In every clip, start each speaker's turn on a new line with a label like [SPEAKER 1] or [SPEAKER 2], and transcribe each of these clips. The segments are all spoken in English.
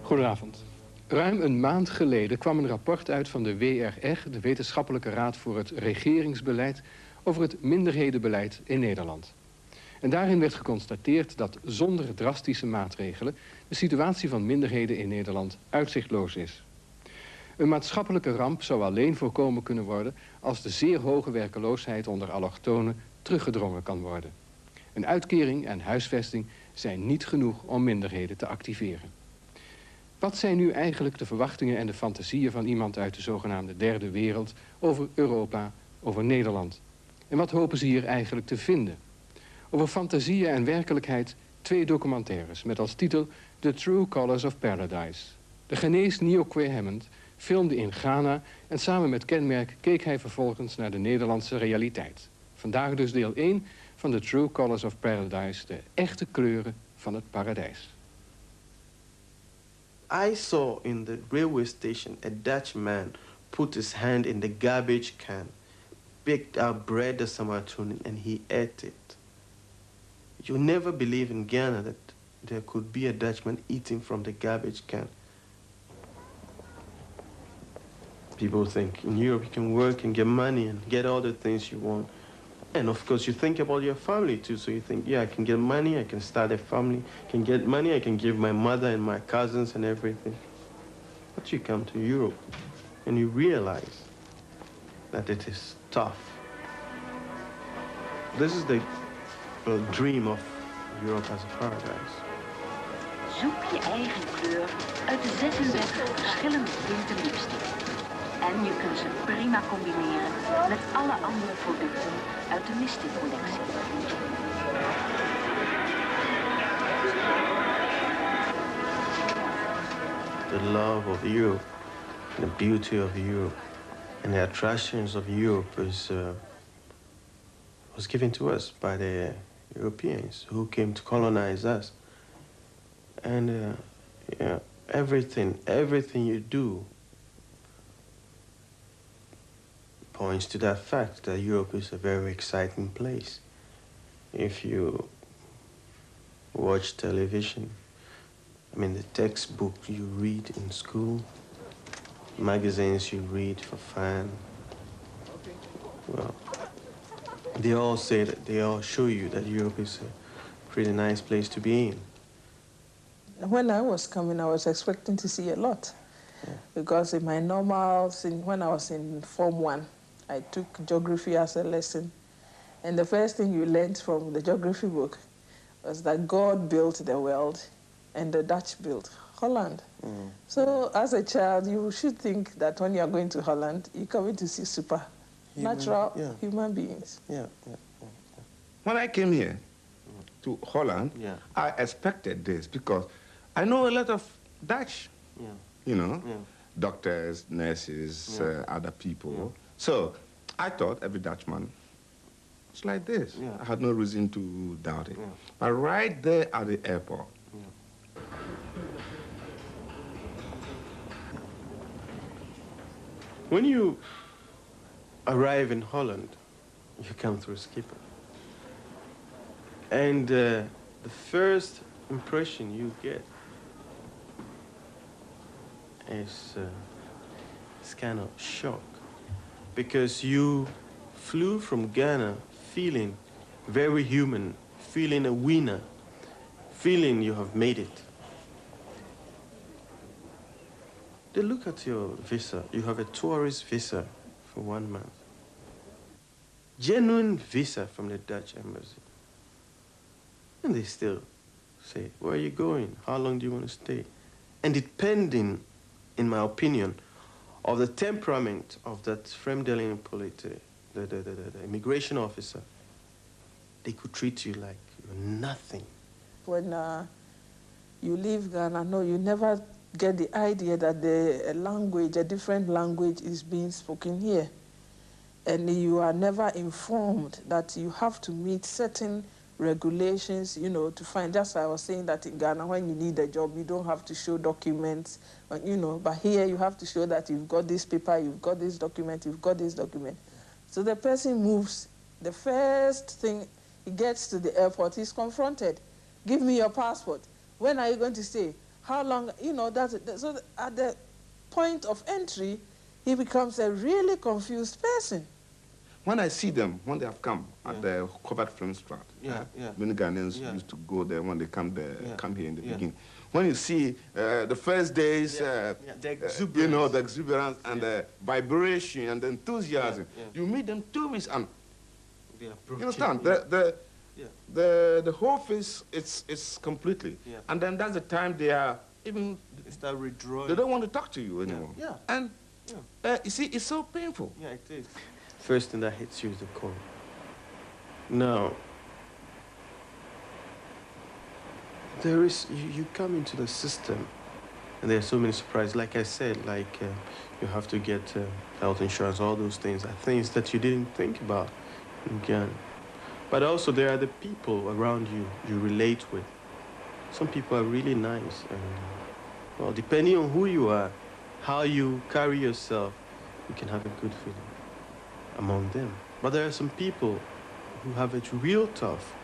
[SPEAKER 1] Goedenavond. Ruim een maand geleden kwam een rapport uit van de WRR, de Wetenschappelijke Raad voor het Regeringsbeleid, over het minderhedenbeleid in Nederland. En daarin werd geconstateerd dat zonder drastische maatregelen de situatie van minderheden in Nederland uitzichtloos is. Een maatschappelijke ramp zou alleen voorkomen kunnen worden als de zeer hoge werkeloosheid onder allochtonen teruggedrongen kan worden. Een uitkering en huisvesting zijn niet genoeg om minderheden te activeren. Wat zijn nu eigenlijk de verwachtingen en de fantasieën van iemand uit de zogenaamde derde wereld over Europa, over Nederland? En wat hopen ze hier eigenlijk te vinden? Over fantasieën en werkelijkheid 2 documentaires met als titel The True Colors of Paradise. De Ghanese Nioque Hammond filmde in Ghana en samen met Kenmerk keek hij vervolgens naar de Nederlandse realiteit. Vandaag dus deel 1 van The True Colors of Paradise, de echte kleuren van het paradijs.
[SPEAKER 2] I saw in the railway station a Dutch man put his hand in the garbage can, picked out bread or samatoon, and he ate it. You never believe in Ghana that there could be a Dutchman eating from the garbage can. People think in Europe you can work and get money and get all the things you want. And of course you think about your family too, so you think, yeah, I can get money, I can start a family, I can get money, I can give my mother and my cousins and everything. But you come to Europe and you realize that it is tough. This is the dream of Europe as a paradise.
[SPEAKER 3] Zoek je eigen kleur uit de 36 verschillende tinten lipstick. En je kunt ze prima combineren met alle andere producten uit de Mystic-collectie.
[SPEAKER 2] The love of Europe, the beauty of Europe, and the attractions of Europe was given to us by the Europeans who came to colonize us. And yeah, everything you do points to that fact that Europe is a very exciting place. If you watch television, I mean the textbook you read in school, magazines you read for fun, well, they all say that, they all show you that Europe is a pretty nice place to be in.
[SPEAKER 4] When I was coming, I was expecting to see a lot. Yeah. Because in my normal, when I was in Form 1, I took geography as a lesson. And the first thing you learned from the geography book was that God built the world and the Dutch built Holland. Mm. So as a child, you should think that when you are going to Holland, you're coming to see supernatural human beings.
[SPEAKER 2] Yeah.
[SPEAKER 5] When I came here to Holland, I expected this because I know a lot of Dutch, you know, doctors, nurses, other people. Yeah. So I thought every Dutchman was like this. Yeah. I had no reason to doubt it. Yeah. But right there at the airport,
[SPEAKER 2] when you arrive in Holland, you come through Schiphol. And the first impression you get is kind of shock. Because you flew from Ghana feeling very human, feeling a winner, feeling you have made it. They look at your visa. You have a tourist visa for 1 month. Genuine visa from the Dutch embassy. And they still say, where are you going? How long do you want to stay? And depending, in my opinion, of the temperament of that Vreemdelingenpolitie, the immigration officer, they could treat you like you're nothing.
[SPEAKER 4] When you leave Ghana, no, you never get the idea that a different language is being spoken here. And you are never informed that you have to meet certain regulations, you know, to find. Just like I was saying that in Ghana, when you need a job, you don't have to show documents, you know, but here you have to show that you've got this paper, you've got this document, you've got this document. So the person moves. The first thing he gets to the airport, he's confronted. Give me your passport. When are you going to stay? How long, you know, so at the point of entry, he becomes a really confused person.
[SPEAKER 5] When I see them, when they have come at the covered film strat, many Ghanaians used to go there when they come there, come here in the beginning. When you see the first days,
[SPEAKER 2] the exuberance.
[SPEAKER 5] you know, the exuberance and the vibration and the enthusiasm, you meet them 2 weeks and you understand? The whole face, it's completely. And then that's the time they are even...
[SPEAKER 2] They start withdrawing.
[SPEAKER 5] They don't want to talk to you anymore. And you see, it's so painful.
[SPEAKER 2] Yeah, it is. First thing that hits you is the call. Now, there is, you come into the system and there are so many surprises. Like I said, like you have to get health insurance, all those things are things that you didn't think about in Ghana. But also there are the people around you you relate with. Some people are really nice. And, well, depending on who you are, how you carry yourself, you can have a good feeling among them. But there are some people who have it real tough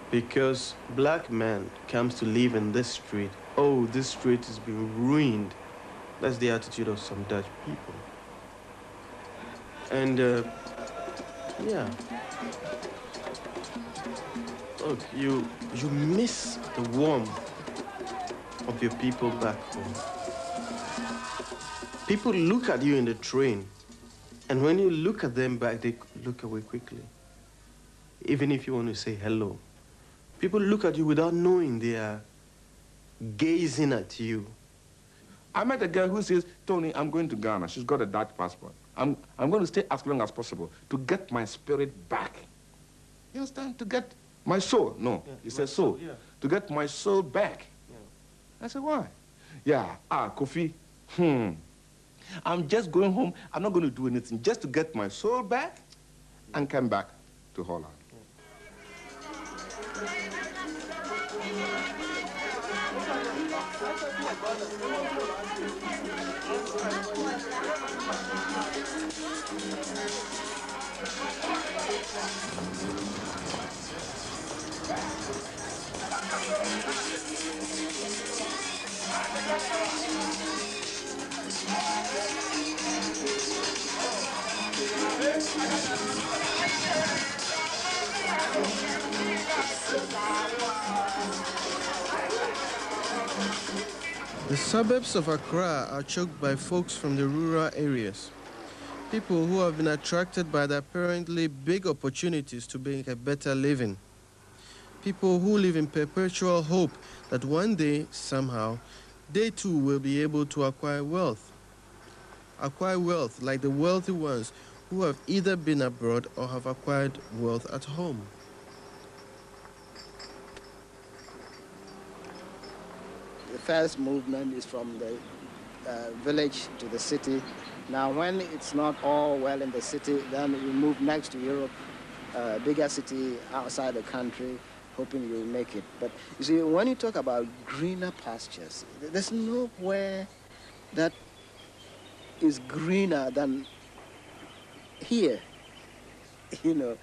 [SPEAKER 2] because black man comes to live in this street. Oh, this street has been ruined. That's the attitude of some Dutch people. And, yeah. Look, you miss the warmth of your people back home. People look at you in the train, and when you look at them back, they look away quickly. Even if you want to say hello. People look at you without knowing they are gazing at you.
[SPEAKER 5] I met a girl who says, Tony, I'm going to Ghana. She's got a Dutch passport. I'm going to stay as long as possible to get my spirit back. You understand? To get my soul. No, he said soul. To get my soul back. I said, why? Yeah, Kofi, I'm just going home. I'm not going to do anything just to get my soul back and come back to Holland.
[SPEAKER 2] The suburbs of Accra are choked by folks from the rural areas. People who have been attracted by the apparently big opportunities to make a better living. People who live in perpetual hope that one day, somehow, they too will be able to acquire wealth. Acquire wealth like the wealthy ones who have either been abroad or have acquired wealth at home.
[SPEAKER 6] The first movement is from the village to the city. Now, when it's not all well in the city, then you move next to Europe, bigger city outside the country, hoping you'll make it. But you see, when you talk about greener pastures, there's nowhere that is greener than here. You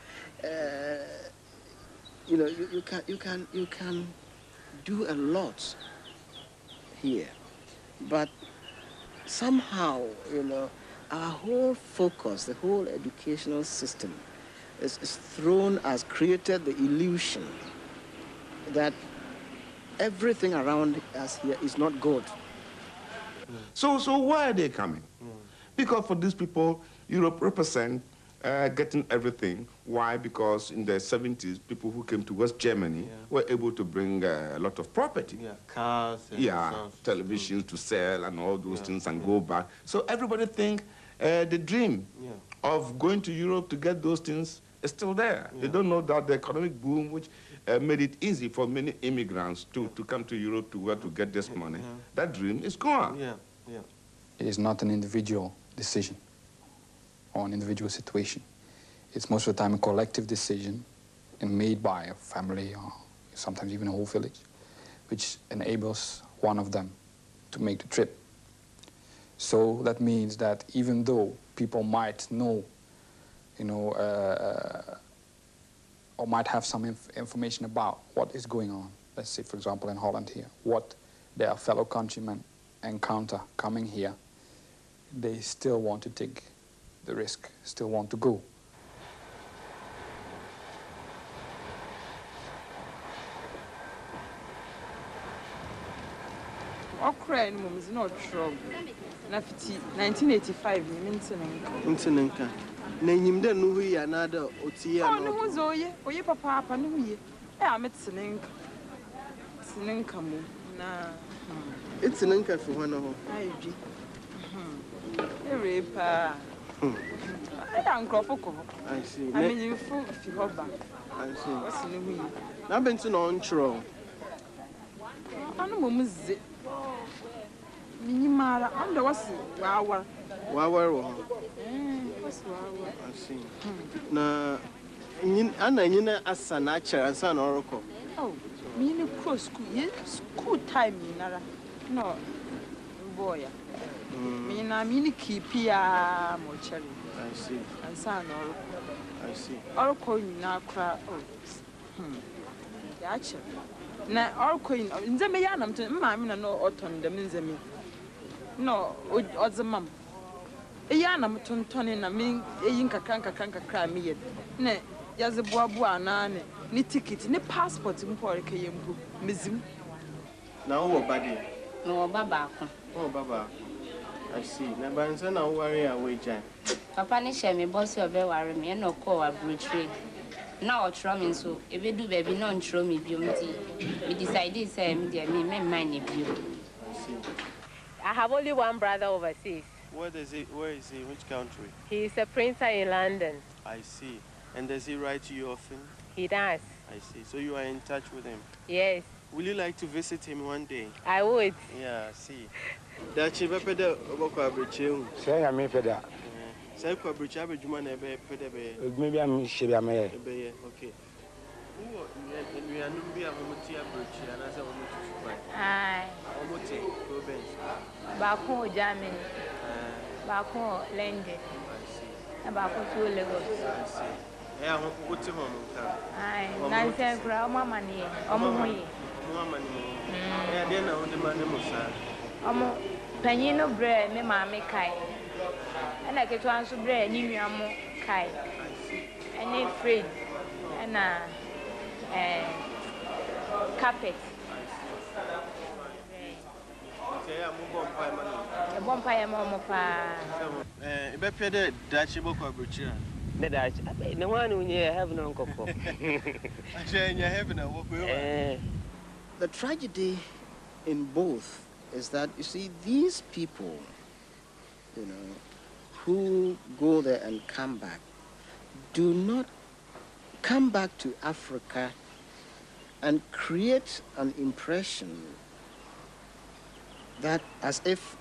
[SPEAKER 6] can do a lot here, but somehow, our whole focus, the whole educational system is has created the illusion that everything around us here is not good.
[SPEAKER 5] So why are they coming? Because for these people, Europe represents getting everything. Why? Because in the 70s, people who came to West Germany were able to bring a lot of property.
[SPEAKER 2] Cars. And
[SPEAKER 5] televisions to sell and all those things and go back. So everybody think the dream of going to Europe to get those things is still there. They don't know that the economic boom, which made it easy for many immigrants to come to Europe to work to get this money, that dream is gone.
[SPEAKER 7] It is not an individual decision or an individual situation. It's most of the time a collective decision and made by a family or sometimes even a whole village, which enables one of them to make the trip. So that means that even though people might know, or might have some information about what is going on, let's say, for example, in Holland here, what their fellow countrymen encounter coming here, they still want to take the risk, still want to go.
[SPEAKER 4] Okra no is not true. 1985 ni
[SPEAKER 6] Ntinenka. Na nyimde no hu ya na da otie
[SPEAKER 4] no. Oh no zo oye papa no hu ye. Ametsenenka. Tsenenka mu na.
[SPEAKER 6] Itsenenka fi ho no ho.
[SPEAKER 4] Ayi. Erepa. I see. I mean you fi hoba.
[SPEAKER 6] I see.
[SPEAKER 4] What's no hu ye.
[SPEAKER 6] Na benti no nchro.
[SPEAKER 4] Ano mumze. Minimara, under was wawa.
[SPEAKER 6] Wawa. I see. Na ana nyina asa na acher asa na oroko.
[SPEAKER 4] Oh, me ni cross school. School time nara. No. Boy. Me na me ni keep ya mo cherry.
[SPEAKER 6] I see.
[SPEAKER 4] Asa na oroko.
[SPEAKER 6] I see.
[SPEAKER 4] Oroko ni na kra. Oh. Ya cher. Na oroko ni nzeme ya na mte mama na no oton dem nzeme. No, ozemam. Eya na mtontone na me eyin kakra me ye. Ne yaze boaboa na ne ticket, ne passport mpo reke yembu. Mezim.
[SPEAKER 6] Na wo body.
[SPEAKER 8] No baba ko.
[SPEAKER 6] Oh baba. I see. Na banza na wo worry away jan.
[SPEAKER 8] Papa ni share me boss obe worry me no call abrochre. Na o tro me so ebedu baby no ntro me biom ti. We decided say me dey me mind e bio.
[SPEAKER 6] I see.
[SPEAKER 9] I have only one brother overseas.
[SPEAKER 2] Where is he? Which country?
[SPEAKER 9] He is a printer in London.
[SPEAKER 2] I see. And does he write to you often?
[SPEAKER 9] He does.
[SPEAKER 2] I see. So you are in touch with him?
[SPEAKER 9] Yes.
[SPEAKER 2] Will you like to visit him one day?
[SPEAKER 9] I would.
[SPEAKER 2] Yeah, see.
[SPEAKER 6] Dachi be pede oboko abreche.
[SPEAKER 10] Say ya me peda.
[SPEAKER 6] Say ko abreche abejuma na be pede be.
[SPEAKER 10] Maybe I'm shebi amaye.
[SPEAKER 6] Be okay. Who you are numbi amoti abreche and say omotu fine.
[SPEAKER 9] Hi.
[SPEAKER 6] Omoti go bench.
[SPEAKER 9] Back home Germany. Back home London.
[SPEAKER 6] I see.
[SPEAKER 9] And back home to Lagos.
[SPEAKER 6] I see. Yeah, what to home ka.
[SPEAKER 9] Hi. Nancy Gra mama ni. Omo hoye.
[SPEAKER 6] Mama ni. Yeah, dey na on the man mo sa.
[SPEAKER 9] Omo panyin no bre me ma me kai. Na ketwa nso bre ni nuamo kai. Any afraid. Na carpet.
[SPEAKER 6] Okay, I'm going to buy
[SPEAKER 9] A bonfire mama pa.
[SPEAKER 6] Be pede dachi boko abreche.
[SPEAKER 10] The one who you have no cocoa.
[SPEAKER 6] The tragedy in both is that, you see, these people, you know, who go there and come back, do not come back to Africa and create an impression that as if,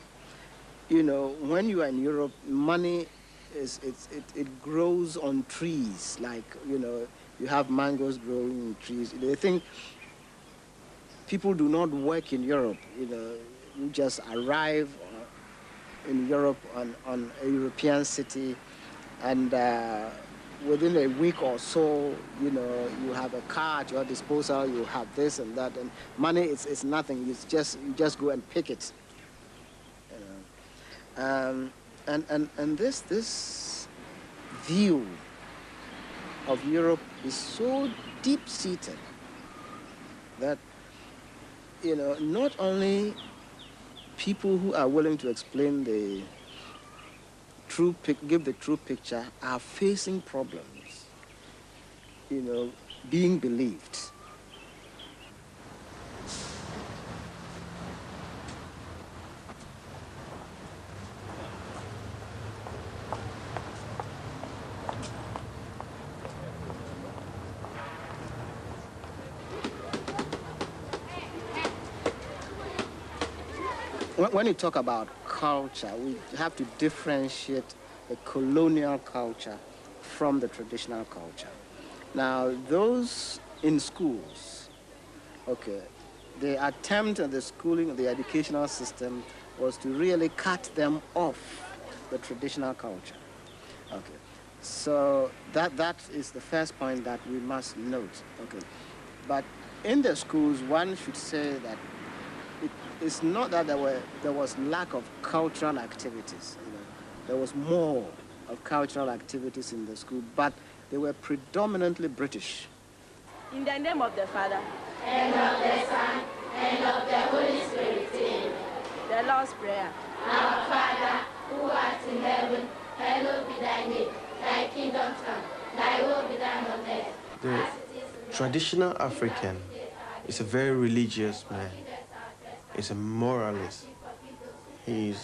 [SPEAKER 6] you know, when you are in Europe, money it grows on trees, like, you know, you have mangoes growing in trees. They think people do not work in Europe. You know, you just arrive in Europe on a European city, and within a week or so, you know, you have a car at your disposal, you have this and that, and money is nothing. You just go and pick it. You know. And this view of Europe is so deep-seated that, you know, not only people who are willing to explain the give the true picture are facing problems, you know, being believed. When you talk about culture, we have to differentiate the colonial culture from the traditional culture. Now, those in schools, okay, the attempt at the schooling, the educational system was to really cut them off the traditional culture. Okay, so that is the first point that we must note. Okay, but in the schools, one should say that it's not that there was lack of cultural activities. You know, there was more of cultural activities in the school, but they were predominantly British.
[SPEAKER 9] In the name of the Father,
[SPEAKER 11] and of the Son, and of the Holy Spirit. Amen.
[SPEAKER 9] The Lord's Prayer.
[SPEAKER 11] Our Father, who art in heaven, hallowed be thy name. Thy kingdom come, thy will be done on earth.
[SPEAKER 2] The traditional African is a very religious man. He's a moralist. He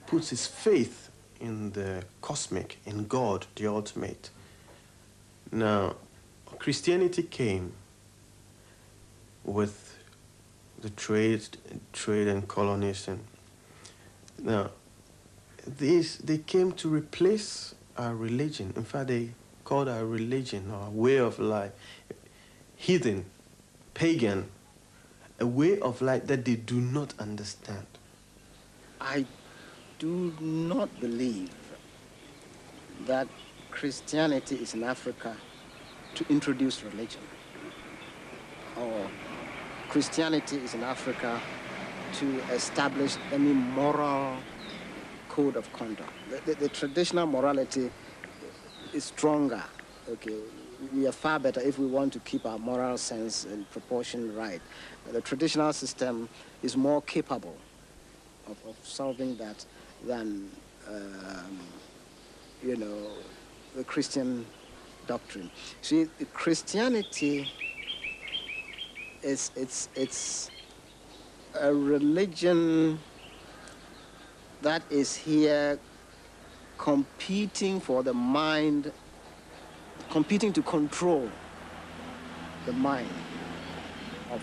[SPEAKER 2] puts his faith in the cosmic, in God, the ultimate. Now, Christianity came with the trade and colonization. Now, they came to replace our religion. In fact, they called our religion, our way of life, heathen, pagan, a way of life that they do not understand.
[SPEAKER 6] I do not believe that Christianity is in Africa to introduce religion, or Christianity is in Africa to establish any moral code of conduct. The traditional morality is stronger. Okay, we are far better if we want to keep our moral sense and proportion right. The traditional system is more capable of solving that than you know, the Christian doctrine. See, Christianity it's a religion that is here competing for the mind, competing to control the mind of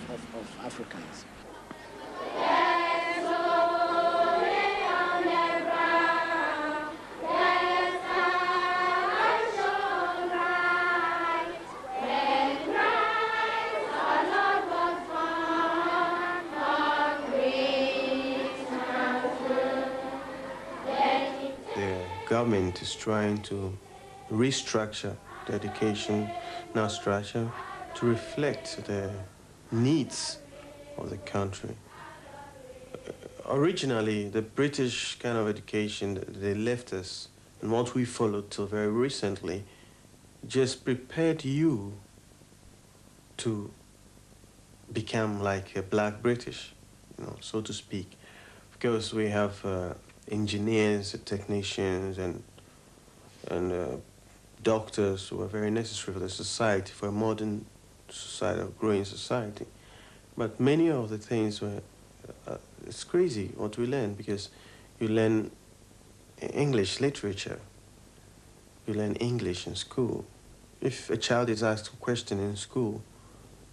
[SPEAKER 6] Africans.
[SPEAKER 2] Government is trying to restructure the educational structure to reflect the needs of the country. Originally, the British kind of education, they left us, and what we followed till very recently just prepared you to become like a black British, you know, so to speak. Because we have engineers, technicians, and doctors who are very necessary for the society, for a modern society, a growing society. But many of the things were, it's crazy what we learn, because you learn English literature, you learn English in school. If a child is asked a question in school,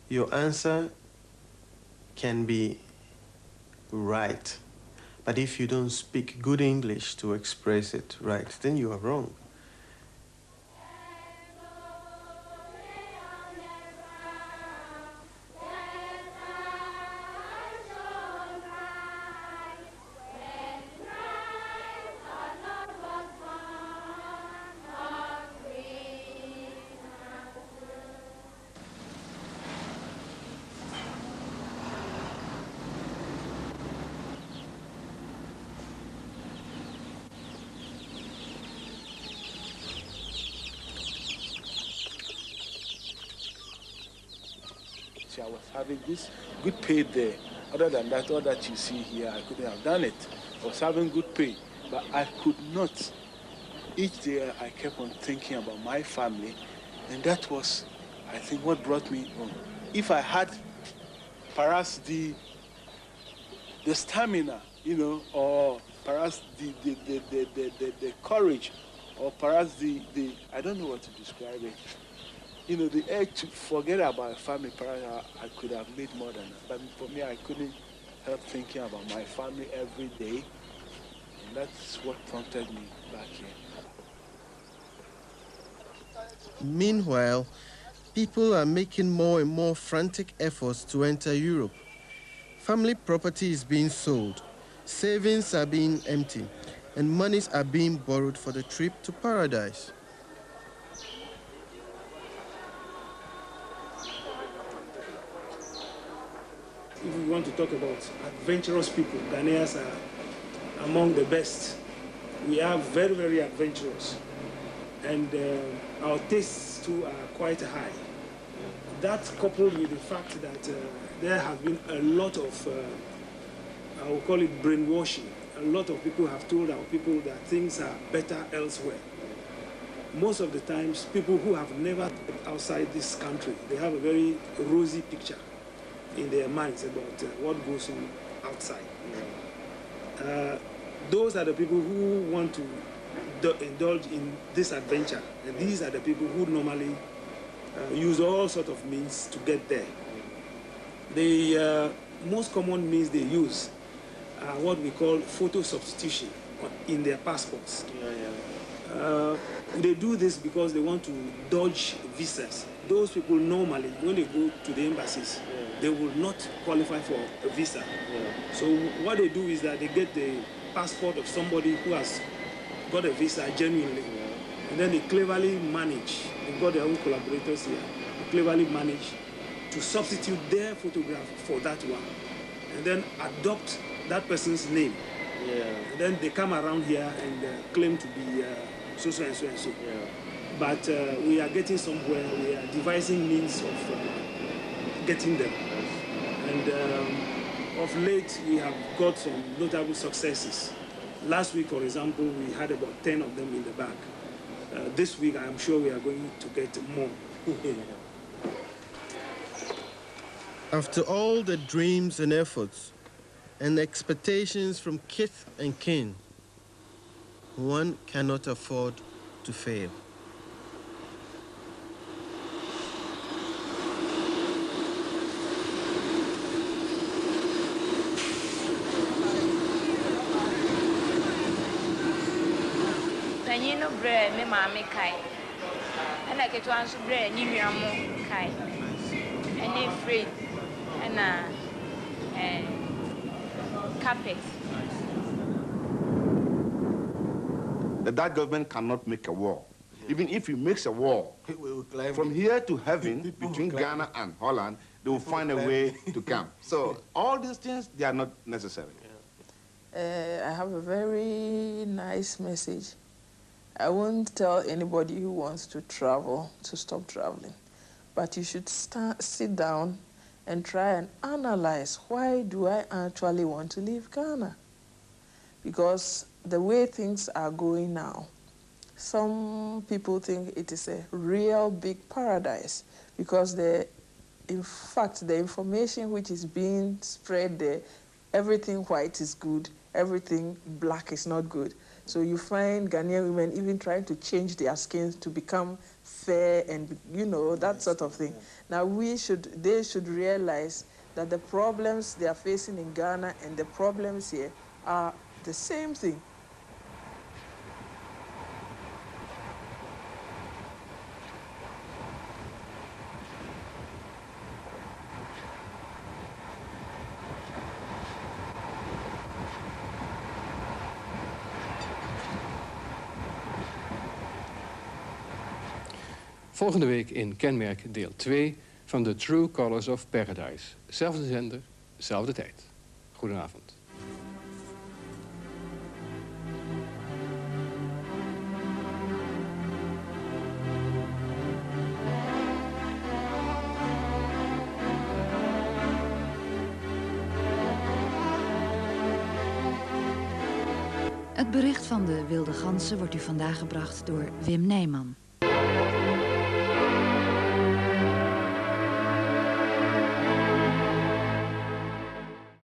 [SPEAKER 2] your answer can be right. But if you don't speak good English to express it right, then you are wrong.
[SPEAKER 12] I was having this good pay there. Other than that, all that you see here, I couldn't have done it. I was having good pay, but I could not. Each day I kept on thinking about my family, and that was, I think, what brought me home. If I had perhaps the stamina, you know, or perhaps the courage, or perhaps the I don't know what to describe it. You know, the urge to forget about family, perhaps I could have made more than that. But for me, I couldn't help thinking about my family every day. And that's what prompted me back here.
[SPEAKER 2] Meanwhile, people are making more and more frantic efforts to enter Europe. Family property is being sold, savings are being emptied, and monies are being borrowed for the trip to paradise.
[SPEAKER 12] if we want to talk about adventurous people, Ghanaians are among the best. We are very, very adventurous. And our tastes too are quite high. That coupled with the fact that there has been a lot of, I will call it brainwashing. A lot of people have told our people that things are better elsewhere. Most of the times, people who have never been outside this country, they have a very rosy picture in their minds about what goes on outside. Those are the people who want to indulge in this adventure, and these are the people who normally use all sorts of means to get there. The most common means they use are what we call photo substitution in their passports. They do this because they want to dodge visas. Those people normally, when they go to the embassies, they will not qualify for a visa. So what they do is that they get the passport of somebody who has got a visa genuinely, and then they cleverly manage, they've got their own collaborators here, they cleverly manage to substitute their photograph for that one, and then adopt that person's name. And then they come around here and claim to be so and so and so. But we are getting somewhere, we are devising means of getting them. And of late, we have got some notable successes. Last week, for example, we had about 10 of them in the bag. This week, I'm sure we are going to get more.
[SPEAKER 13] After all the dreams and efforts and expectations from kith and kin, one cannot afford to fail.
[SPEAKER 9] Panyino bre me mame kai. Ana ketu anso bre ni nwiamo kai. Any afraid and carpet.
[SPEAKER 5] The Dutch government cannot make a wall. Even if he makes a wall, from here to heaven, between Ghana and Holland, they will find a way to come. So all these things, they are not necessary.
[SPEAKER 4] I have a very nice message. I won't tell anybody who wants to travel to stop traveling, but you should sit down and try and analyze, why do I actually want to leave Ghana? Because the way things are going now, some people think it is a real big paradise because in fact, the information which is being spread there, everything white is good, everything black is not good. So you find Ghanaian women even trying to change their skins to become fair and, you know, that sort of thing. Now they should realize that the problems they are facing in Ghana and the problems here are the same thing.
[SPEAKER 1] Volgende week in Kenmerk deel 2 van The True Colors of Paradise. Zelfde zender, zelfde tijd. Goedenavond.
[SPEAKER 14] Het bericht van de wilde ganzen wordt u vandaag gebracht door Wim Nijman.